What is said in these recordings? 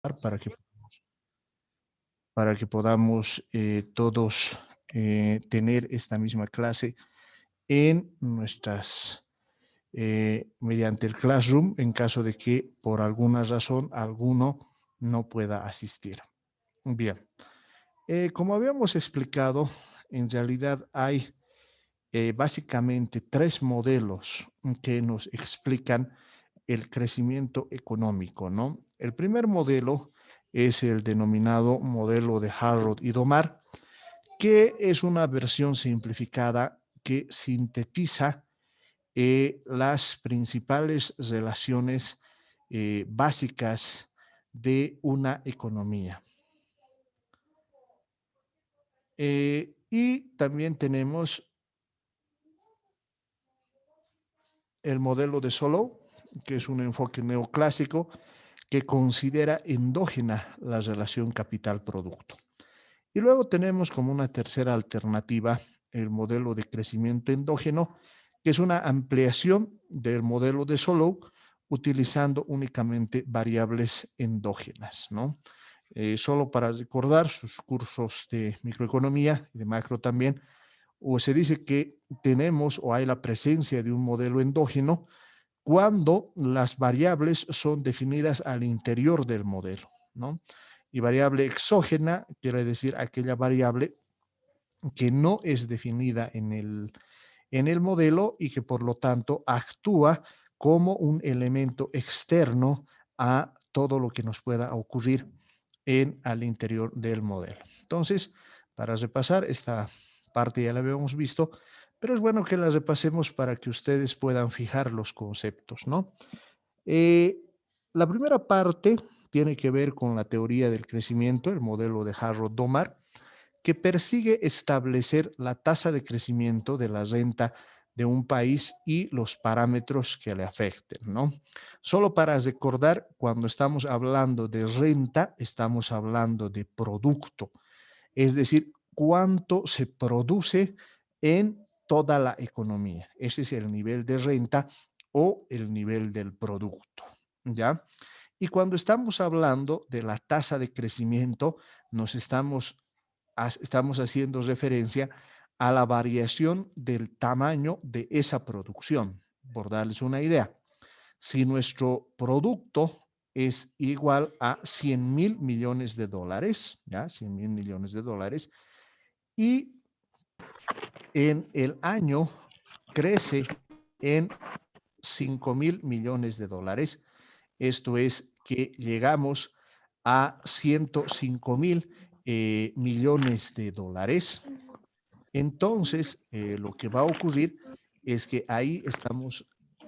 para que podamos todos tener esta misma clase en mediante el Classroom, en caso de que por alguna razón alguno no pueda asistir. Bien, como habíamos explicado, en realidad hay básicamente tres modelos que nos explican el crecimiento económico, ¿no? El primer modelo es el denominado modelo de Harrod y Domar, que es una versión simplificada que sintetiza las principales relaciones básicas de una economía. Y también tenemos el modelo de Solow, que es un enfoque neoclásico que considera endógena la relación capital-producto. Y luego tenemos como una tercera alternativa el modelo de crecimiento endógeno, que es una ampliación del modelo de Solow utilizando únicamente variables endógenas, ¿no? Solo para recordar sus cursos de microeconomía y de macro también, o se dice que tenemos o hay la presencia de un modelo endógeno cuando las variables son definidas al interior del modelo, ¿no? Y variable exógena quiere decir aquella variable que no es definida en el modelo y que por lo tanto actúa como un elemento externo a todo lo que nos pueda ocurrir al interior del modelo. Entonces, para repasar, esta parte ya la habíamos visto, pero es bueno que la repasemos para que ustedes puedan fijar los conceptos, ¿no? Eh, la primera parte tiene que ver con la teoría del crecimiento, el modelo de Harrod-Domar, que persigue establecer la tasa de crecimiento de la renta de un país y los parámetros que le afecten, ¿no? Solo para recordar, cuando estamos hablando de renta, estamos hablando de producto, es decir, cuánto se produce en toda la economía. Ese es el nivel de renta o el nivel del producto, ¿ya? Y cuando estamos hablando de la tasa de crecimiento, estamos haciendo referencia a la variación del tamaño de esa producción. Por darles una idea, si nuestro producto es igual a 100.000 millones de dólares, ¿ya? 100.000 millones de dólares, y en el año crece en 5.000 millones de dólares, esto es que llegamos a 105.000 millones de dólares. Entonces, lo que va a ocurrir es que ahí estamos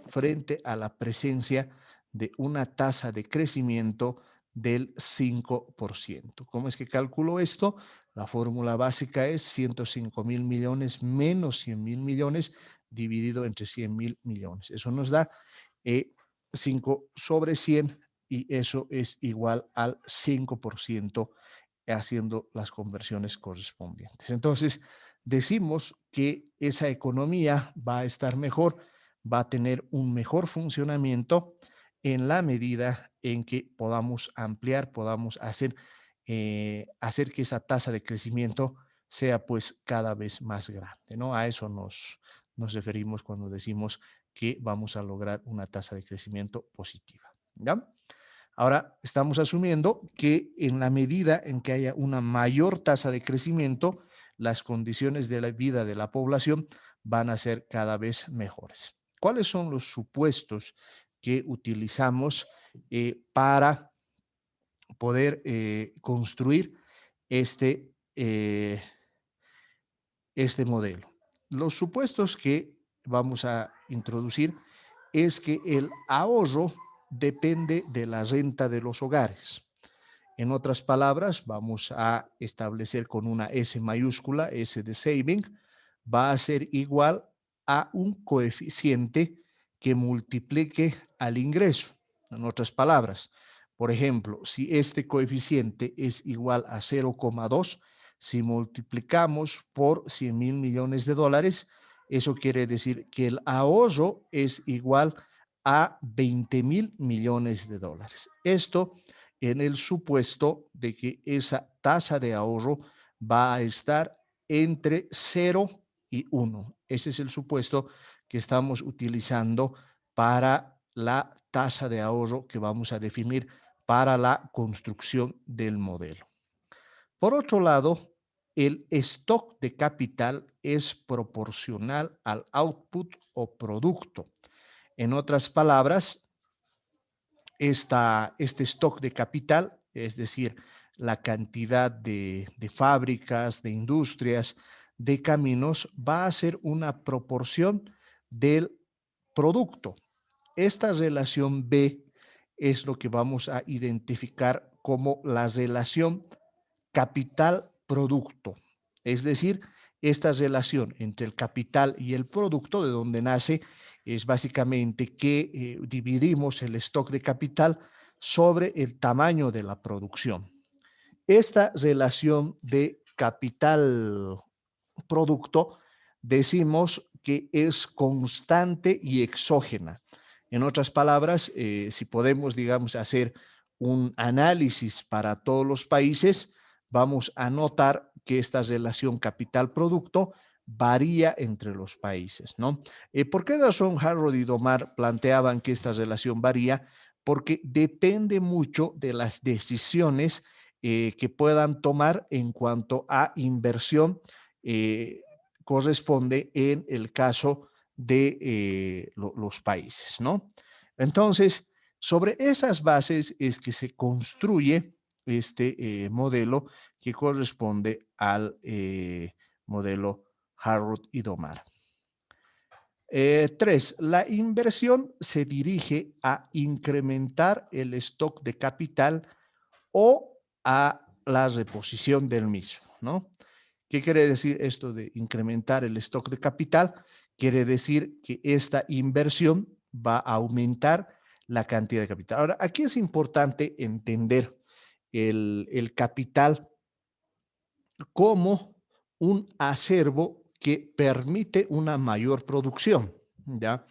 frente a la presencia de una tasa de crecimiento del 5%. ¿Cómo es que calculo esto? La fórmula básica es 105.000 millones menos 100.000 millones dividido entre 100.000 millones. Eso nos da 5 sobre 100 y eso es igual al 5% haciendo las conversiones correspondientes. Entonces, decimos que esa economía va a estar mejor, va a tener un mejor funcionamiento en la medida en que podamos ampliar, podamos hacer que esa tasa de crecimiento sea pues cada vez más grande, ¿no? A eso nos referimos cuando decimos que vamos a lograr una tasa de crecimiento positiva, ¿ya? Ahora, estamos asumiendo que en la medida en que haya una mayor tasa de crecimiento, las condiciones de la vida de la población van a ser cada vez mejores. ¿Cuáles son los supuestos que utilizamos para poder construir este, eh, este modelo? Los supuestos que vamos a introducir es que el ahorro depende de la renta de los hogares. En otras palabras, vamos a establecer con una S mayúscula, S de saving, va a ser igual a un coeficiente que multiplique al ingreso. En otras palabras, por ejemplo, si este coeficiente es igual a 0,2, si multiplicamos por 100.000 millones de dólares, eso quiere decir que el ahorro es igual a 20.000 millones de dólares. Esto en el supuesto de que esa tasa de ahorro va a estar entre 0 y 1. Ese es el supuesto que estamos utilizando para la tasa de ahorro que vamos a definir para la construcción del modelo. Por otro lado, el stock de capital es proporcional al output o producto. En otras palabras, este stock de capital, es decir, la cantidad de fábricas, de industrias, de caminos, va a ser una proporción del producto. Esta relación B es lo que vamos a identificar como la relación capital-producto. Es decir, esta relación entre el capital y el producto, de donde nace, es básicamente que dividimos el stock de capital sobre el tamaño de la producción. Esta relación de capital-producto decimos que es constante y exógena. En otras palabras, si podemos, digamos, hacer un análisis para todos los países, vamos a notar que esta relación capital-producto varía entre los países, ¿no? ¿Por qué razón Harrod y Domar planteaban que esta relación varía? Porque depende mucho de las decisiones que puedan tomar en cuanto a inversión corresponde en el caso de los países, ¿no? Entonces, sobre esas bases es que se construye este modelo que corresponde al modelo Harrod y Domar. 3. La inversión se dirige a incrementar el stock de capital o a la reposición del mismo, ¿no? ¿Qué quiere decir esto de incrementar el stock de capital? Quiere decir que esta inversión va a aumentar la cantidad de capital. Ahora, aquí es importante entender el capital como un acervo que permite una mayor producción, ¿ya?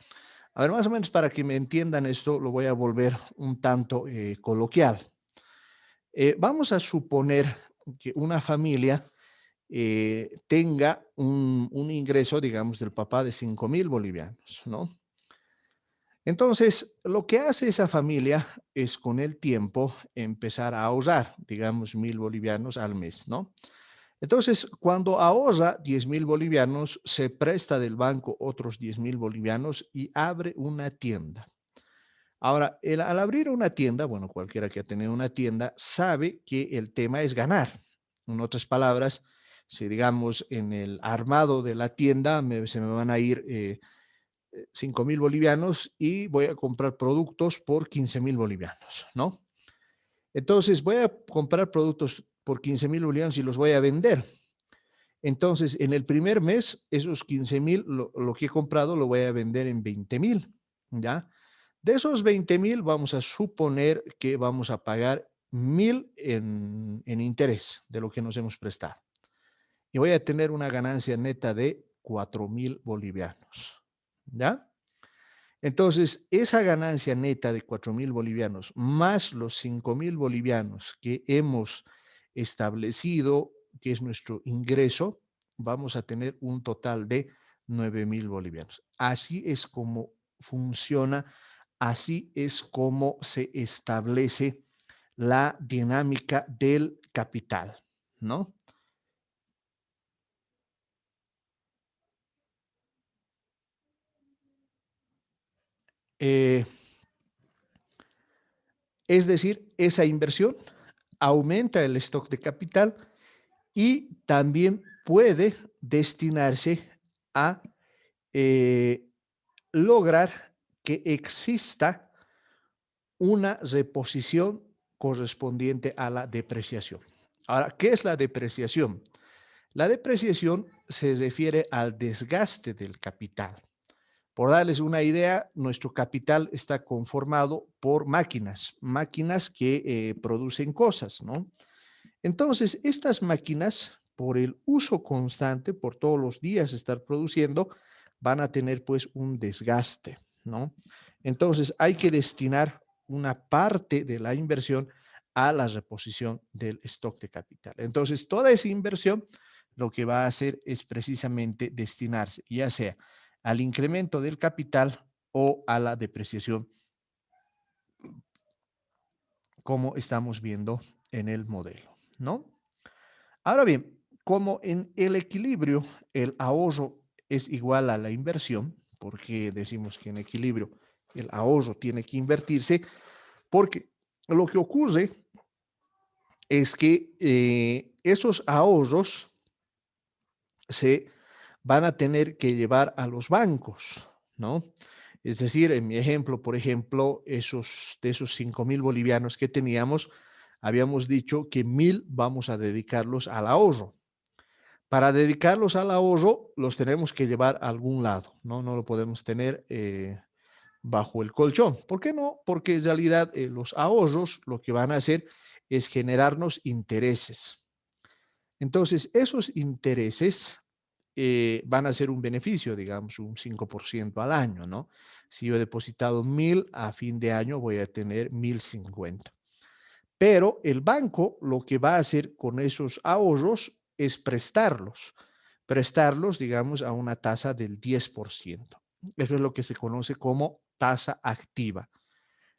A ver, más o menos para que me entiendan esto, lo voy a volver un tanto coloquial. Vamos a suponer que una familia tenga un ingreso, digamos, del papá de 5.000 bolivianos, ¿no? Entonces, lo que hace esa familia es con el tiempo empezar a ahorrar, digamos, 1.000 bolivianos al mes, ¿no? Entonces, cuando ahorra 10.000 bolivianos, se presta del banco otros 10.000 bolivianos y abre una tienda. Ahora, al abrir una tienda, bueno, cualquiera que ha tenido una tienda sabe que el tema es ganar. En otras palabras, si digamos en el armado de la tienda se me van a ir 5.000 bolivianos y voy a comprar productos por 15.000 bolivianos, ¿no? Entonces voy a comprar productos por 15.000 bolivianos y los voy a vender. Entonces, en el primer mes, esos 15.000, lo que he comprado, lo voy a vender en 20.000, ¿ya? De esos 20.000, vamos a suponer que vamos a pagar 1.000 en interés de lo que nos hemos prestado. Y voy a tener una ganancia neta de 4.000 bolivianos, ¿ya? Entonces, esa ganancia neta de 4.000 bolivianos más los 5.000 bolivianos que hemos establecido, que es nuestro ingreso, vamos a tener un total de 9.000 bolivianos. Así es como funciona, así es como se establece la dinámica del capital, ¿no? Eh, es decir, esa inversión aumenta el stock de capital y también puede destinarse a eh, lograr que exista una reposición correspondiente a la depreciación. Ahora, ¿qué es la depreciación? La depreciación se refiere al desgaste del capital. Por darles una idea, nuestro capital está conformado por máquinas que producen cosas, ¿no? Entonces, estas máquinas, por el uso constante, por todos los días estar produciendo, van a tener pues un desgaste, ¿no? Entonces, hay que destinar una parte de la inversión a la reposición del stock de capital. Entonces, toda esa inversión lo que va a hacer es precisamente destinarse, ya sea al incremento del capital o a la depreciación, como estamos viendo en el modelo, ¿no? Ahora bien, como en el equilibrio el ahorro es igual a la inversión, porque decimos que en equilibrio el ahorro tiene que invertirse, porque lo que ocurre es que esos ahorros se van a tener que llevar a los bancos, ¿no? Es decir, en mi ejemplo, por ejemplo, de esos 5.000 bolivianos que teníamos, habíamos dicho que 1.000 vamos a dedicarlos al ahorro. Para dedicarlos al ahorro, los tenemos que llevar a algún lado, ¿no? No lo podemos tener bajo el colchón. ¿Por qué no? Porque en realidad los ahorros lo que van a hacer es generarnos intereses. Entonces, esos intereses van a ser un beneficio, digamos, un 5% al año, ¿no? Si yo he depositado 1.000, a fin de año voy a tener 1.050. Pero el banco lo que va a hacer con esos ahorros es prestarlos, digamos, a una tasa del 10%. Eso es lo que se conoce como tasa activa.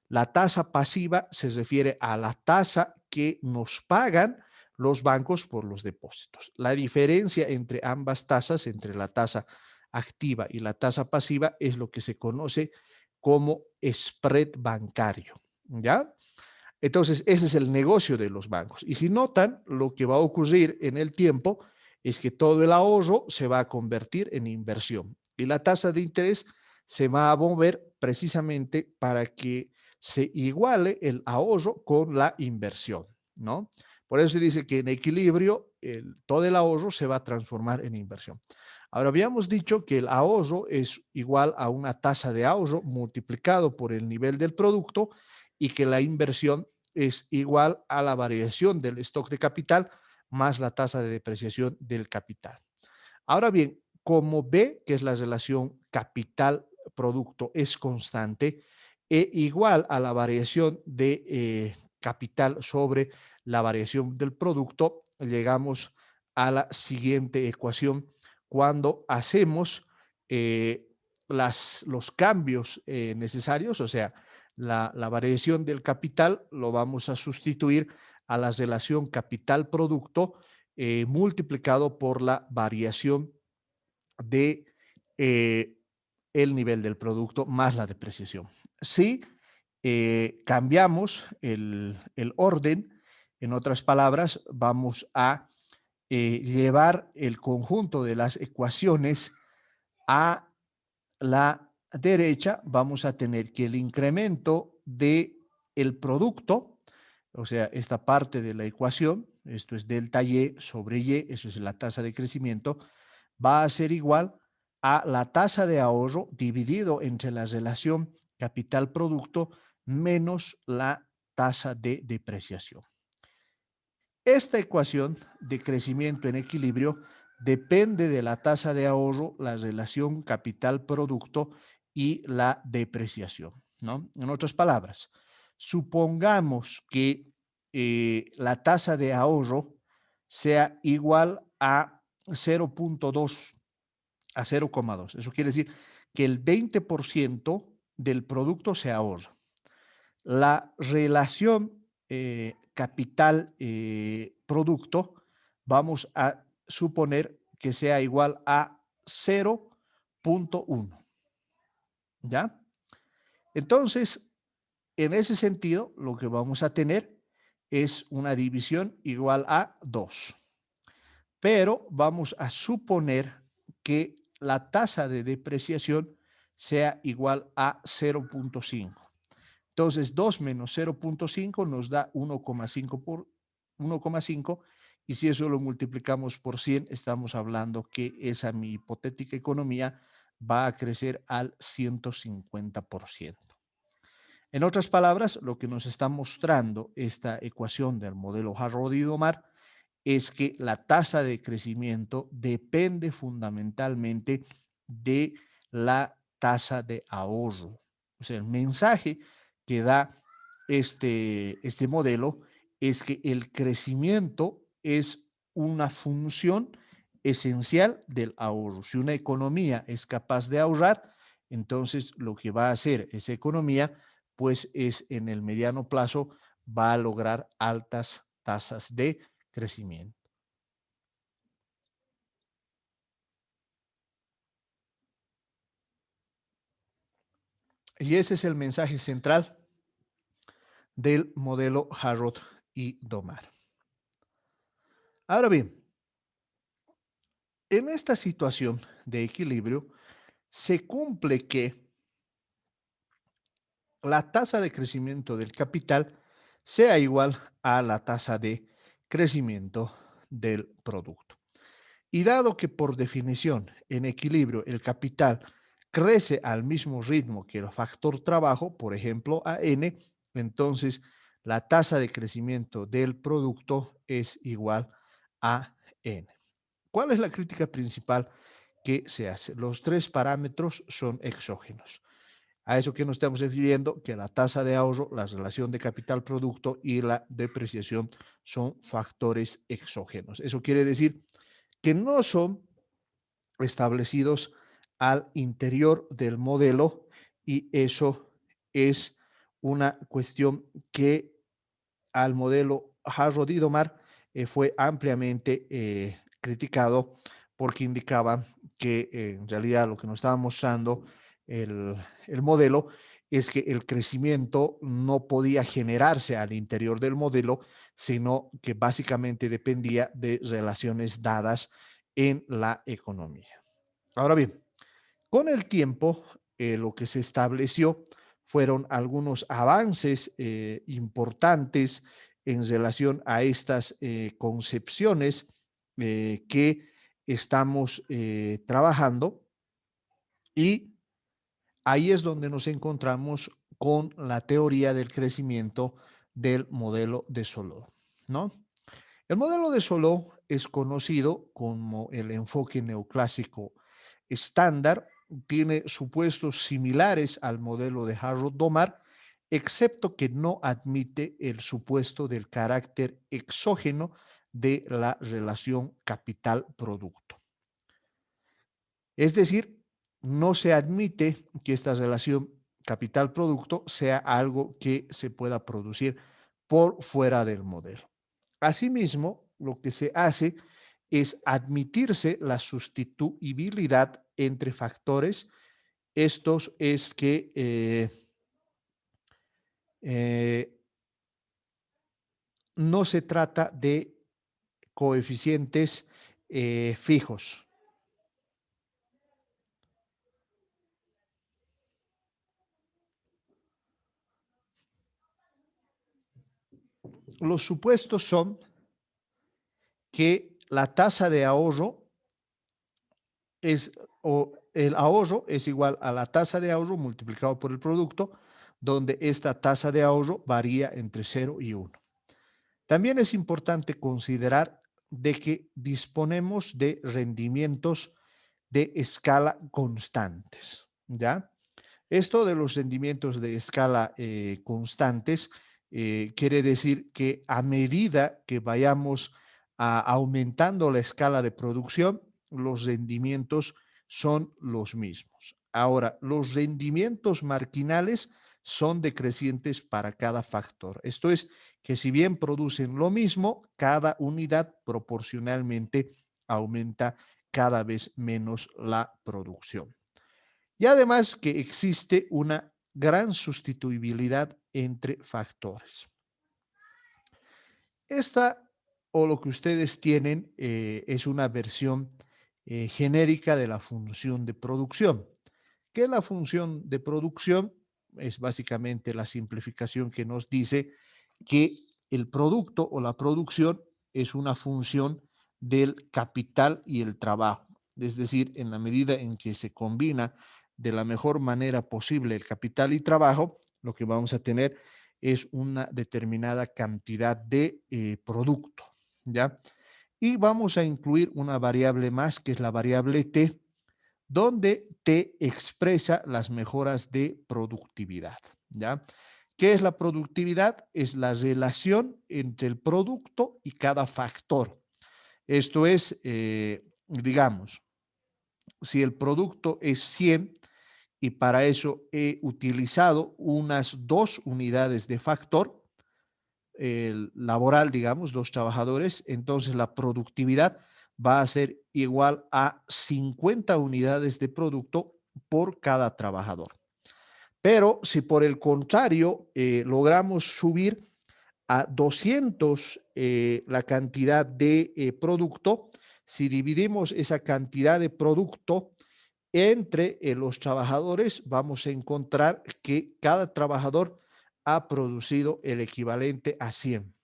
La tasa pasiva se refiere a la tasa que nos pagan los bancos por los depósitos. La diferencia entre ambas tasas, entre la tasa activa y la tasa pasiva, es lo que se conoce como spread bancario, ¿ya? Entonces, ese es el negocio de los bancos. Y si notan, lo que va a ocurrir en el tiempo es que todo el ahorro se va a convertir en inversión y la tasa de interés se va a mover precisamente para que se iguale el ahorro con la inversión, ¿no? Por eso se dice que en equilibrio todo el ahorro se va a transformar en inversión. Ahora, habíamos dicho que el ahorro es igual a una tasa de ahorro multiplicado por el nivel del producto y que la inversión es igual a la variación del stock de capital más la tasa de depreciación del capital. Ahora bien, como ve que es la relación capital-producto es constante, e igual a la variación de capital sobre la variación del producto, llegamos a la siguiente ecuación cuando hacemos los cambios necesarios, o sea, la variación del capital lo vamos a sustituir a la relación capital-producto multiplicado por la variación de eh, el nivel del producto más la depreciación. Si cambiamos el orden, en otras palabras, vamos a llevar el conjunto de las ecuaciones a la derecha, vamos a tener que el incremento de el producto, o sea, esta parte de la ecuación, esto es delta Y sobre Y, eso es la tasa de crecimiento, va a ser igual a la tasa de ahorro dividido entre la relación capital-producto menos la tasa de depreciación. Esta ecuación de crecimiento en equilibrio depende de la tasa de ahorro, la relación capital-producto y la depreciación, ¿no? En otras palabras, supongamos que la tasa de ahorro sea igual a 0.2 a 0,2. Eso quiere decir que el 20% del producto se ahorra. La relación capital-producto vamos a suponer que sea igual a 0.1. ¿Ya? Entonces, en ese sentido, lo que vamos a tener es una división igual a 2. Pero vamos a suponer que la tasa de depreciación sea igual a 0.5. Entonces, 2 menos 0.5 nos da 1,5 por 1,5 y si eso lo multiplicamos por 100, estamos hablando que esa mi hipotética economía va a crecer al 150%. En otras palabras, lo que nos está mostrando esta ecuación del modelo Harrod-Domar es que la tasa de crecimiento depende fundamentalmente de la tasa de ahorro. O sea, el mensaje que da este modelo es que el crecimiento es una función esencial del ahorro. Si una economía es capaz de ahorrar, entonces lo que va a hacer esa economía, pues es en el mediano plazo, va a lograr altas tasas de crecimiento. Y ese es el mensaje central del modelo Harrod y Domar. Ahora bien, en esta situación de equilibrio se cumple que la tasa de crecimiento del capital sea igual a la tasa de crecimiento del producto. Y dado que por definición en equilibrio el capital crece al mismo ritmo que el factor trabajo, por ejemplo a n, entonces la tasa de crecimiento del producto es igual a n. ¿Cuál es la crítica principal que se hace? Los tres parámetros son exógenos. A eso que nos estamos refiriendo, que la tasa de ahorro, la relación de capital-producto y la depreciación son factores exógenos. Eso quiere decir que no son establecidos al interior del modelo y eso es una cuestión que al modelo Harrod-Domar fue ampliamente criticado porque indicaba que en realidad lo que nos estaba mostrando el, el modelo es que el crecimiento no podía generarse al interior del modelo, sino que básicamente dependía de relaciones dadas en la economía. Ahora bien, con el tiempo, lo que se estableció fueron algunos avances importantes en relación a estas concepciones que estamos trabajando y ahí es donde nos encontramos con la teoría del crecimiento del modelo de Solow, ¿no? El modelo de Solow es conocido como el enfoque neoclásico estándar, tiene supuestos similares al modelo de Harrod-Domar, excepto que no admite el supuesto del carácter exógeno de la relación capital-producto. Es decir, no se admite que esta relación capital-producto sea algo que se pueda producir por fuera del modelo. Asimismo, lo que se hace es admitirse la sustituibilidad entre factores. Estos es que eh, no se trata de coeficientes fijos. Los supuestos son que la tasa de ahorro es, o el ahorro es igual a la tasa de ahorro multiplicado por el producto, donde esta tasa de ahorro varía entre 0 y 1. También es importante considerar de que disponemos de rendimientos de escala constantes, ¿ya? Esto de los rendimientos de escala constantes quiere decir que a medida que vayamos aumentando la escala de producción, los rendimientos son los mismos. Ahora, los rendimientos marginales son decrecientes para cada factor. Esto es que si bien producen lo mismo, cada unidad proporcionalmente aumenta cada vez menos la producción. Y además que existe una gran sustituibilidad entre factores. Esta o lo que ustedes tienen es una versión genérica de la función de producción, que la función de producción es básicamente la simplificación que nos dice que el producto o la producción es una función del capital y el trabajo. Es decir, en la medida en que se combina de la mejor manera posible el capital y trabajo, lo que vamos a tener es una determinada cantidad de producto, ¿ya? Y vamos a incluir una variable más, que es la variable T, donde T expresa las mejoras de productividad, ¿ya? ¿Qué es la productividad? Es la relación entre el producto y cada factor. Esto es, digamos, si el producto es 100 y para eso he utilizado unas 2 unidades de factor laboral, digamos, 2 trabajadores, entonces la productividad va a ser igual a 50 unidades de producto por cada trabajador. Pero si por el contrario logramos subir a 200 la cantidad de producto, si dividimos esa cantidad de producto entre los trabajadores, vamos a encontrar que cada trabajador ha producido el equivalente a 100.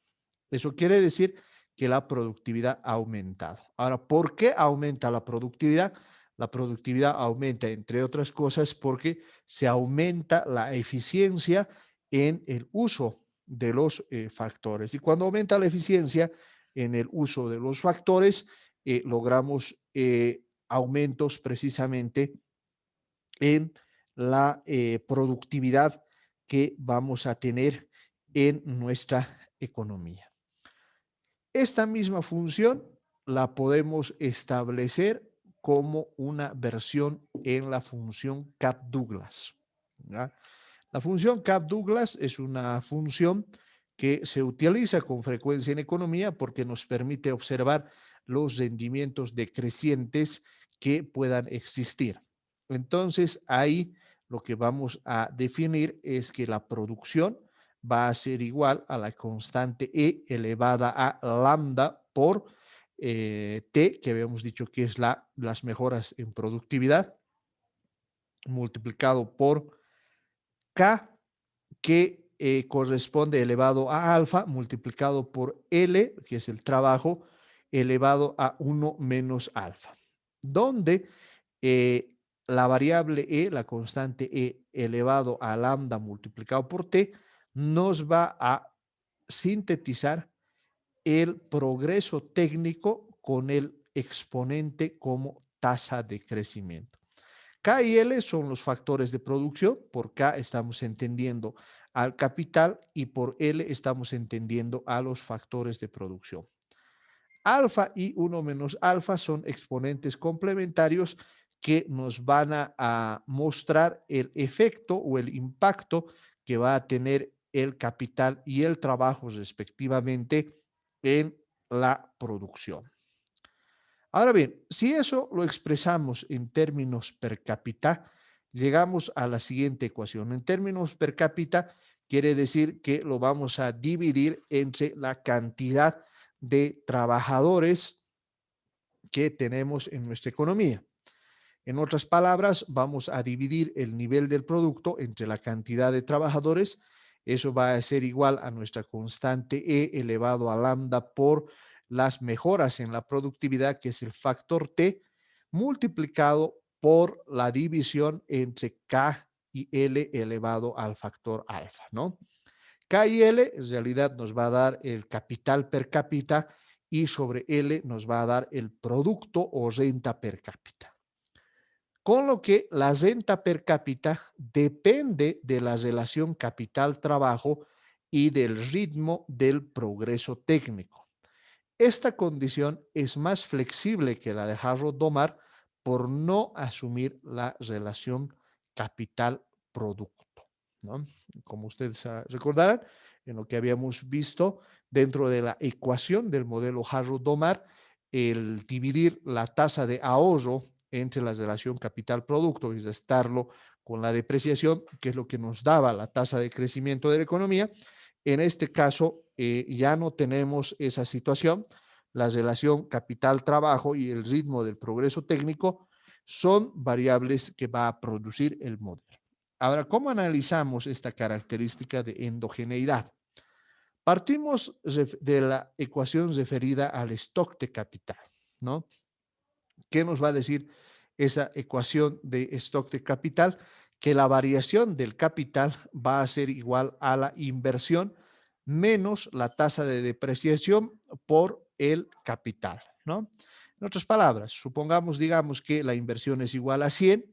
Eso quiere decir que la productividad ha aumentado. Ahora, ¿por qué aumenta la productividad? La productividad aumenta, entre otras cosas, porque se aumenta la eficiencia en el uso de los factores. Y cuando aumenta la eficiencia en el uso de los factores, logramos aumentos precisamente en la productividad que vamos a tener en nuestra economía. Esta misma función la podemos establecer como una versión en la función Capf-Douglas. La función Capf-Douglas es una función que se utiliza con frecuencia en economía porque nos permite observar los rendimientos decrecientes que puedan existir. Entonces, ahí lo que vamos a definir es que la producción va a ser igual a la constante E elevada a lambda por T, que habíamos dicho que es las mejoras en productividad, multiplicado por K, que corresponde elevado a alfa, multiplicado por L, que es el trabajo, elevado a 1 menos alfa, donde eh, la variable E, la constante E elevado a lambda multiplicado por T, nos va a sintetizar el progreso técnico con el exponente como tasa de crecimiento. K y L son los factores de producción. Por K estamos entendiendo al capital y por L estamos entendiendo a los factores de producción. Alfa y 1 menos alfa son exponentes complementarios que nos van a mostrar el efecto o el impacto que va a tener el capital y el trabajo respectivamente en la producción. Ahora bien, si eso lo expresamos en términos per cápita, llegamos a la siguiente ecuación. En términos per cápita quiere decir que lo vamos a dividir entre la cantidad de trabajadores que tenemos en nuestra economía. En otras palabras, vamos a dividir el nivel del producto entre la cantidad de trabajadores. Eso va a ser igual a nuestra constante E elevado a lambda por las mejoras en la productividad, que es el factor T, multiplicado por la división entre K y L elevado al factor alfa, ¿no? K y L en realidad nos va a dar el capital per cápita y sobre L nos va a dar el producto o renta per cápita. Con lo que la renta per cápita depende de la relación capital-trabajo y del ritmo del progreso técnico. Esta condición es más flexible que la de Harrod-Domar por no asumir la relación capital-producto, ¿no? Como ustedes recordarán, en lo que habíamos visto dentro de la ecuación del modelo Harrod-Domar, el dividir la tasa de ahorro entre la relación capital-producto y restarlo con la depreciación, que es lo que nos daba la tasa de crecimiento de la economía. En este caso, ya no tenemos esa situación. La relación capital-trabajo y el ritmo del progreso técnico son variables que va a producir el modelo. Ahora, ¿cómo analizamos esta característica de endogeneidad? Partimos de la ecuación referida al stock de capital, ¿no? ¿Qué nos va a decir esa ecuación de stock de capital? Que la variación del capital va a ser igual a la inversión menos la tasa de depreciación por el capital, ¿no? En otras palabras, supongamos, digamos, que la inversión es igual a 100,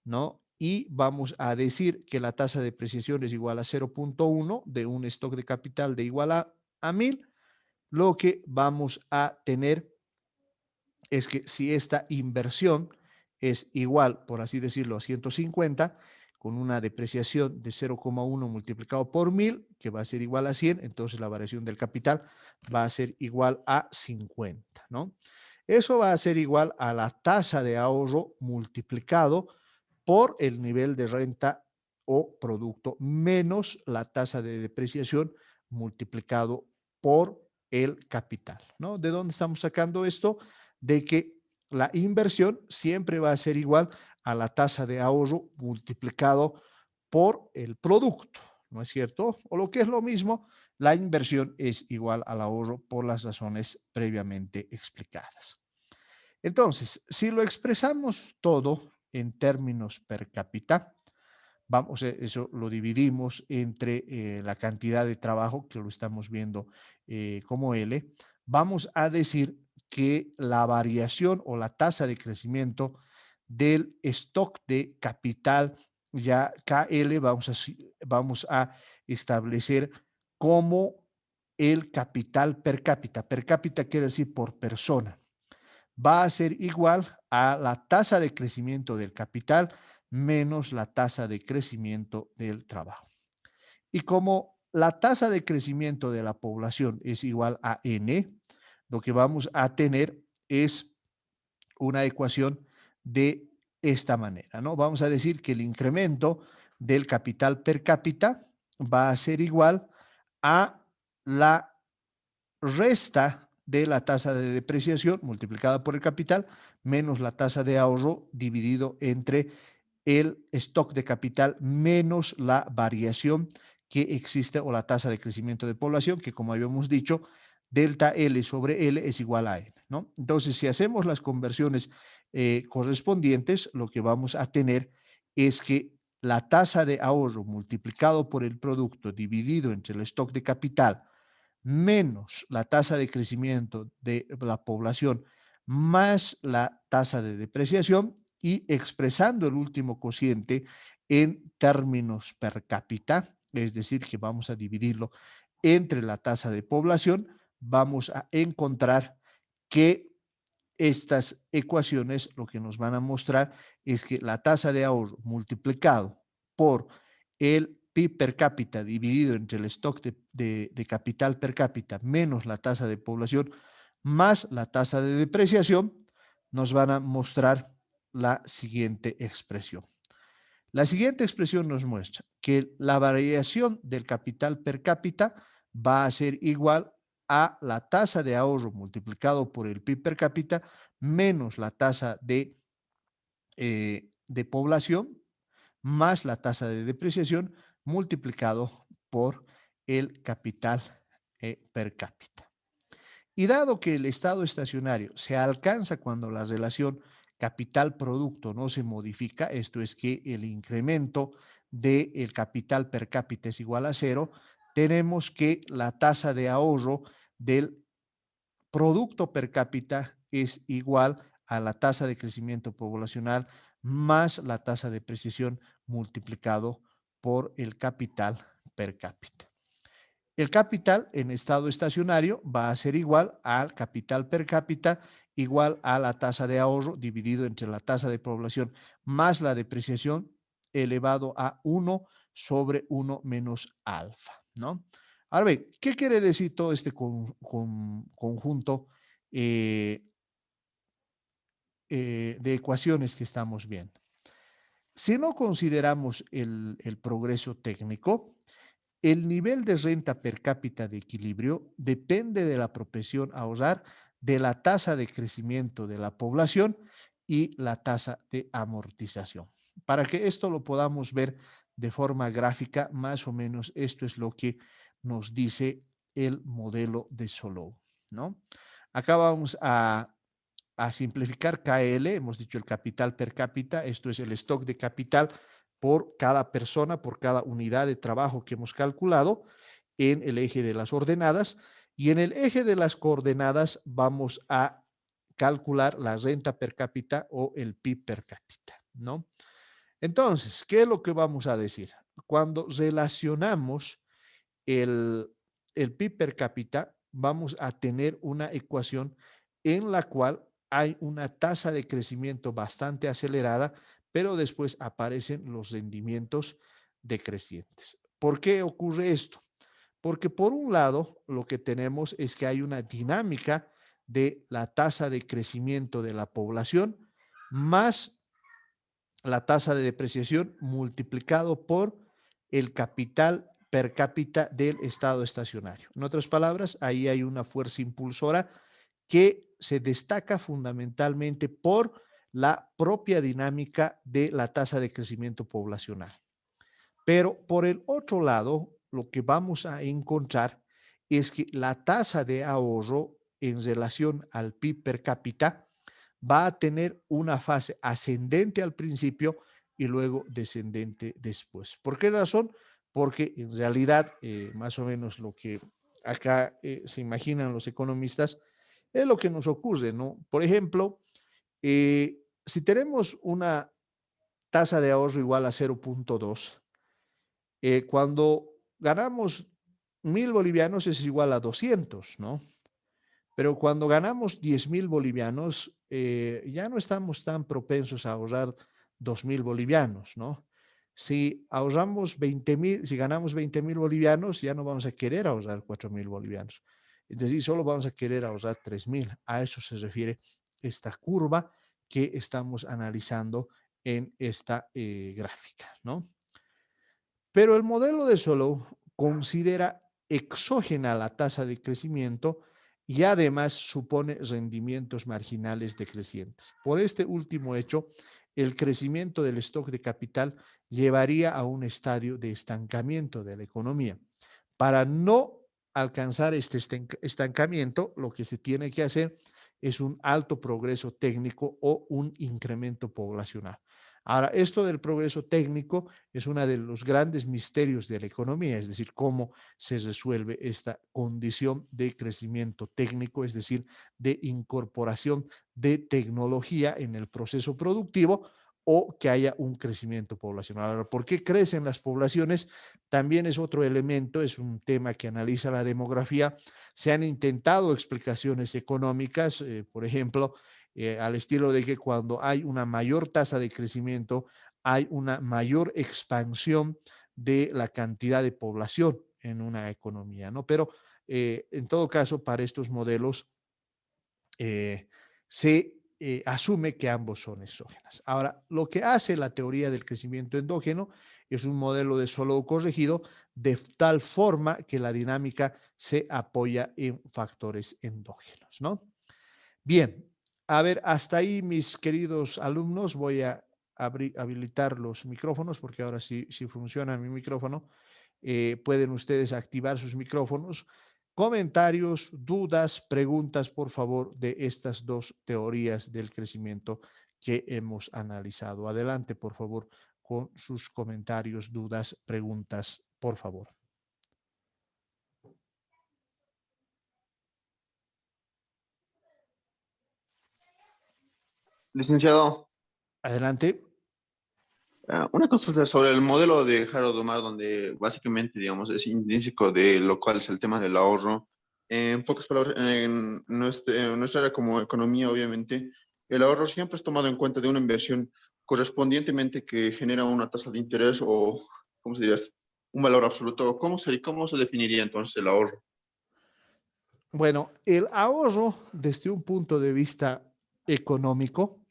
¿no? y vamos a decir que la tasa de depreciación es igual a 0.1 de un stock de capital de igual a 1000, lo que vamos a tener es que si esta inversión es igual, por así decirlo, a 150, con una depreciación de 0,1 multiplicado por 1000, que va a ser igual a 100, entonces la variación del capital va a ser igual a 50, ¿no? Eso va a ser igual a la tasa de ahorro multiplicado por el nivel de renta o producto menos la tasa de depreciación multiplicado por el capital, ¿no? ¿De dónde estamos sacando esto? De que la inversión siempre va a ser igual a la tasa de ahorro multiplicado por el producto, ¿no es cierto? O lo que es lo mismo, la inversión es igual al ahorro por las razones previamente explicadas. Entonces, si lo expresamos todo en términos per cápita, vamos, eso lo dividimos entre la cantidad de trabajo, que lo estamos viendo como L, vamos a decir que la variación o la tasa de crecimiento del stock de capital, ya KL, vamos a establecer como el capital per cápita. Per cápita quiere decir por persona, va a ser igual a la tasa de crecimiento del capital menos la tasa de crecimiento del trabajo. Y como la tasa de crecimiento de la población es igual a n, lo que vamos a tener es una ecuación de esta manera, ¿no? Vamos a decir que el incremento del capital per cápita va a ser igual a la resta de la tasa de depreciación multiplicada por el capital menos la tasa de ahorro dividido entre el stock de capital menos la variación que existe o la tasa de crecimiento de población, que como habíamos dicho, delta L sobre L es igual a N, ¿no? Entonces, si hacemos las conversiones correspondientes, lo que vamos a tener es que la tasa de ahorro multiplicado por el producto dividido entre el stock de capital menos la tasa de crecimiento de la población más la tasa de depreciación y expresando el último cociente en términos per cápita, es decir, que vamos a dividirlo entre la tasa de población, vamos a encontrar que estas ecuaciones lo que nos van a mostrar es que la tasa de ahorro multiplicado por el PIB per cápita dividido entre el stock de capital per cápita menos la tasa de población más la tasa de depreciación nos van a mostrar la siguiente expresión. La siguiente expresión nos muestra que la variación del capital per cápita va a ser igual a la tasa de ahorro multiplicado por el PIB per cápita menos la tasa de población más la tasa de depreciación multiplicado por el capital per cápita. Y dado que el estado estacionario se alcanza cuando la relación capital-producto no se modifica, esto es que el incremento del capital per cápita es igual a cero, tenemos que la tasa de ahorro del producto per cápita es igual a la tasa de crecimiento poblacional más la tasa de precisión multiplicado por el capital per cápita. El capital en estado estacionario va a ser igual al capital per cápita igual a la tasa de ahorro dividido entre la tasa de población más la depreciación elevado a 1 sobre 1 menos alfa, ¿no? Ahora bien, ¿qué quiere decir todo este conjunto eh, de ecuaciones que estamos viendo? Si no consideramos el progreso técnico, el nivel de renta per cápita de equilibrio depende de la propensión a ahorrar, de la tasa de crecimiento de la población y la tasa de amortización. Para que esto lo podamos ver de forma gráfica, más o menos esto es lo que nos dice el modelo de Solow, ¿no? Acá vamos a simplificar KL, hemos dicho el capital per cápita, esto es el stock de capital por cada persona, por cada unidad de trabajo que hemos calculado en el eje de las ordenadas. Y en el eje de las coordenadas vamos a calcular la renta per cápita o el PIB per cápita, ¿no? Entonces, ¿qué es lo que vamos a decir? Cuando relacionamos el, el PIB per cápita, vamos a tener una ecuación en la cual hay una tasa de crecimiento bastante acelerada, pero después aparecen los rendimientos decrecientes. ¿Por qué ocurre esto? Porque por un lado, lo que tenemos es que hay una dinámica de la tasa de crecimiento de la población más la tasa de depreciación multiplicado por el capital per cápita del estado estacionario. En otras palabras, ahí hay una fuerza impulsora que se destaca fundamentalmente por la propia dinámica de la tasa de crecimiento poblacional. Pero por el otro lado, lo que vamos a encontrar es que la tasa de ahorro en relación al PIB per cápita va a tener una fase ascendente al principio y luego descendente después. ¿Por qué razón? Porque en realidad, más o menos lo que acá se imaginan los economistas, es lo que nos ocurre, ¿no? Por ejemplo, si tenemos una tasa de ahorro igual a 0,2, cuando ganamos 1.000 bolivianos es igual a 200, ¿no? Pero cuando ganamos 10.000 bolivianos, ya no estamos tan propensos a ahorrar 2.000 bolivianos, ¿no? Si ahorramos 20.000, si ganamos 20.000 bolivianos, ya no vamos a querer ahorrar 4.000 bolivianos. Es decir, solo vamos a querer ahorrar 3.000. A eso se refiere esta curva que estamos analizando en esta gráfica, ¿no? Pero el modelo de Solow considera exógena la tasa de crecimiento y además supone rendimientos marginales decrecientes. Por este último hecho, el crecimiento del stock de capital llevaría a un estadio de estancamiento de la economía. Para no alcanzar este estancamiento, lo que se tiene que hacer es un alto progreso técnico o un incremento poblacional. Ahora, esto del progreso técnico es uno de los grandes misterios de la economía, es decir, cómo se resuelve esta condición de crecimiento técnico, es decir, de incorporación de tecnología en el proceso productivo o que haya un crecimiento poblacional. Ahora, ¿por qué crecen las poblaciones? También es otro elemento, es un tema que analiza la demografía. Se han intentado explicaciones económicas, por ejemplo, al estilo de que cuando hay una mayor tasa de crecimiento, hay una mayor expansión de la cantidad de población en una economía, ¿no? Pero en todo caso, para estos modelos se asume que ambos son exógenas. Ahora, lo que hace la teoría del crecimiento endógeno es un modelo de Solow corregido de tal forma que la dinámica se apoya en factores endógenos, ¿no? Bien, a ver, hasta ahí mis queridos alumnos, voy a habilitar los micrófonos porque ahora sí funciona mi micrófono. Pueden ustedes activar sus micrófonos. Comentarios, dudas, preguntas, por favor, de estas dos teorías del crecimiento que hemos analizado. Adelante, por favor, con sus comentarios, dudas, preguntas, por favor. Licenciado, Adelante. una consulta sobre el modelo de Harold Umar, donde básicamente, digamos, es intrínseco de lo cual es el tema del ahorro. En pocas palabras, en nuestra área como economía, obviamente, el ahorro siempre es tomado en cuenta de una inversión correspondientemente que genera una tasa de interés o, ¿cómo se diría? Un valor absoluto. Cómo se definiría entonces el ahorro? Bueno, el ahorro desde un punto de vista económico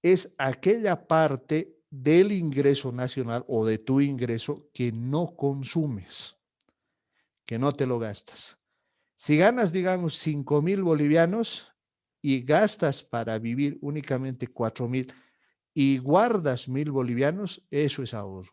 es aquella parte del ingreso nacional o de tu ingreso que no consumes, que no te lo gastas. Si ganas, digamos, 5.000 bolivianos y gastas para vivir únicamente 4.000 y guardas 1.000 bolivianos, eso es ahorro.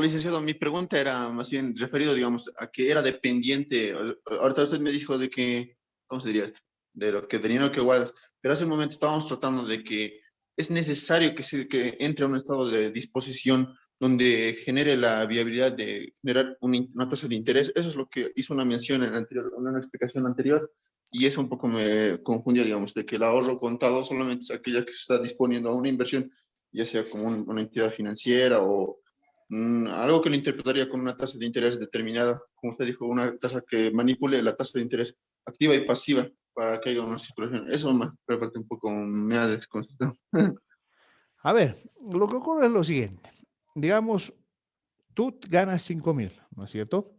Licenciado, mi pregunta era más bien referido, digamos, a que era dependiente. Ahorita usted me dijo de que, ¿cómo se diría esto? De lo que dinero que guardas. Pero hace un momento estábamos tratando de que es necesario que entre a un estado de disposición donde genere la viabilidad de generar una tasa de interés. Eso es lo que hizo una mención en una explicación anterior. Y eso un poco me confundió, digamos, de que el ahorro contado solamente es aquella que se está disponiendo a una inversión, ya sea como una entidad financiera o algo que lo interpretaría con una tasa de interés determinada, como usted dijo, una tasa que manipule la tasa de interés activa y pasiva para que haya una circulación. Eso me parece un poco, me ha desconcertado. A ver, lo que ocurre es lo siguiente. Digamos, tú ganas 5.000, ¿no es cierto?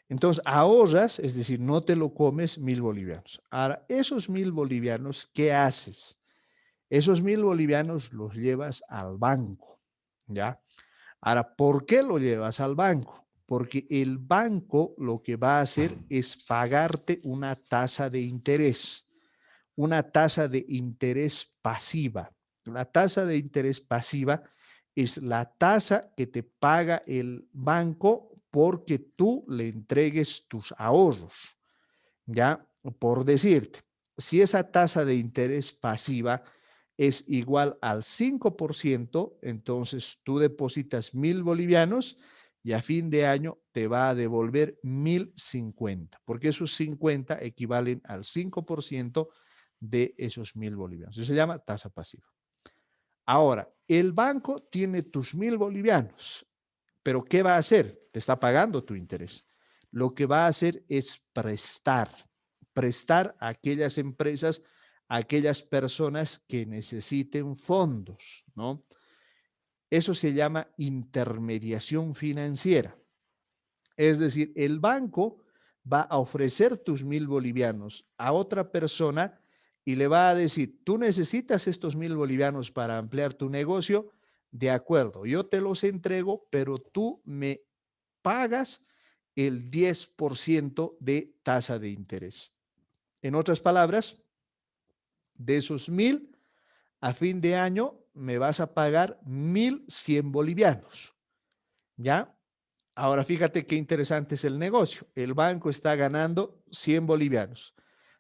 Entonces ahorras, es decir, no te lo comes 1.000 bolivianos. Ahora, esos 1.000 bolivianos, ¿qué haces? Esos 1.000 bolivianos los llevas al banco, ¿ya? Ahora, ¿por qué lo llevas al banco? Porque el banco lo que va a hacer es pagarte una tasa de interés pasiva. La tasa de interés pasiva es la tasa que te paga el banco porque tú le entregues tus ahorros. ¿Ya? Por decirte, si esa tasa de interés pasiva es igual al 5%, entonces tú depositas 1.000 bolivianos y a fin de año te va a devolver 1.050, porque esos 50 equivalen al 5% de esos 1.000 bolivianos. Eso se llama tasa pasiva. Ahora, el banco tiene tus 1.000 bolivianos, pero ¿qué va a hacer? Te está pagando tu interés. Lo que va a hacer es prestar a aquellas empresas, a aquellas personas que necesiten fondos, ¿no? Eso se llama intermediación financiera. Es decir, el banco va a ofrecer tus 1.000 bolivianos a otra persona y le va a decir, tú necesitas estos 1.000 bolivianos para ampliar tu negocio, de acuerdo, yo te los entrego, pero tú me pagas el 10% de tasa de interés. En otras palabras, de esos 1.000, a fin de año me vas a pagar 1.100 bolivianos, ¿ya? Ahora fíjate qué interesante es el negocio. El banco está ganando 100 bolivianos.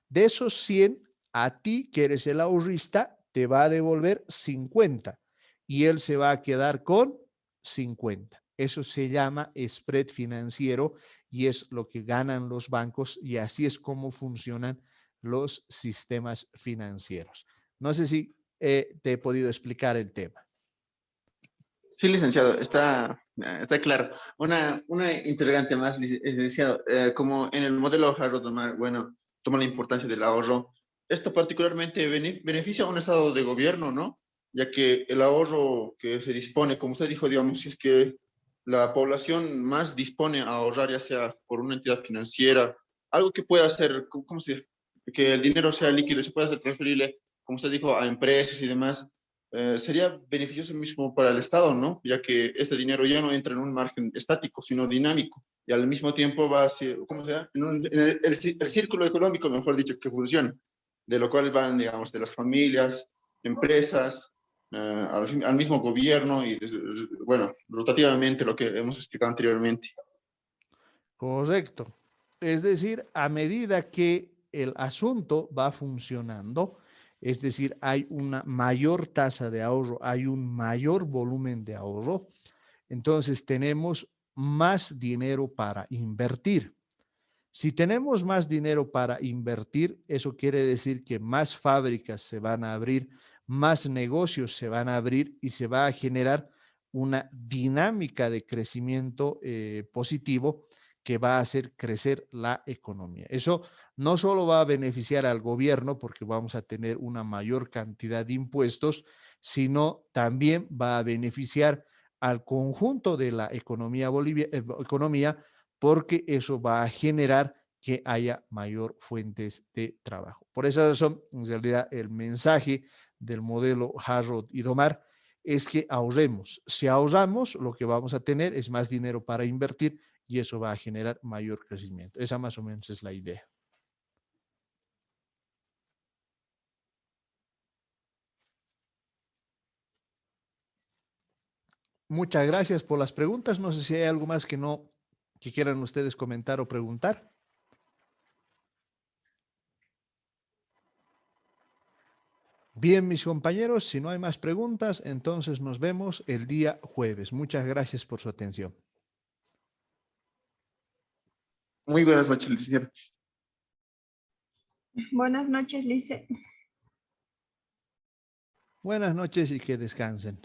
De esos 100, a ti, que eres el ahorrista, te va a devolver 50 y él se va a quedar con 50. Eso se llama spread financiero y es lo que ganan los bancos y así es como funcionan los sistemas financieros. No sé si te he podido explicar el tema. Sí, licenciado, está claro. Una interrogante más, licenciado. Como en el modelo Harold Omar, bueno, toma la importancia del ahorro. Esto particularmente beneficia a un estado de gobierno, ¿no? Ya que el ahorro que se dispone, como usted dijo, digamos, si es que la población más dispone a ahorrar, ya sea por una entidad financiera, algo que pueda hacer, ¿cómo se dice? Que el dinero sea líquido y se pueda hacer transferible, como usted dijo, a empresas y demás sería beneficioso mismo para el Estado, ¿no? Ya que este dinero ya no entra en un margen estático, sino dinámico. Y al mismo tiempo va a ser, ¿cómo se llama? El círculo económico, mejor dicho, que funciona, de lo cual van, digamos, de las familias, empresas, al mismo gobierno y, bueno, rotativamente lo que hemos explicado anteriormente. Correcto. Es decir, a medida que el asunto va funcionando, es decir, hay una mayor tasa de ahorro, hay un mayor volumen de ahorro, entonces tenemos más dinero para invertir. Si tenemos más dinero para invertir, eso quiere decir que más fábricas se van a abrir, más negocios se van a abrir y se va a generar una dinámica de crecimiento positivo que va a hacer crecer la economía. Eso no solo va a beneficiar al gobierno porque vamos a tener una mayor cantidad de impuestos, sino también va a beneficiar al conjunto de la economía porque eso va a generar que haya mayor fuentes de trabajo. Por esa razón, en realidad, el mensaje del modelo Harrod y Domar es que ahorremos. Si ahorramos, lo que vamos a tener es más dinero para invertir y eso va a generar mayor crecimiento. Esa más o menos es la idea. Muchas gracias por las preguntas. No sé si hay algo más que quieran ustedes comentar o preguntar. Bien, mis compañeros, si no hay más preguntas, entonces nos vemos el día jueves. Muchas gracias por su atención. Muy buenas noches, licenciado. Buenas noches, Lice. Buenas noches y que descansen.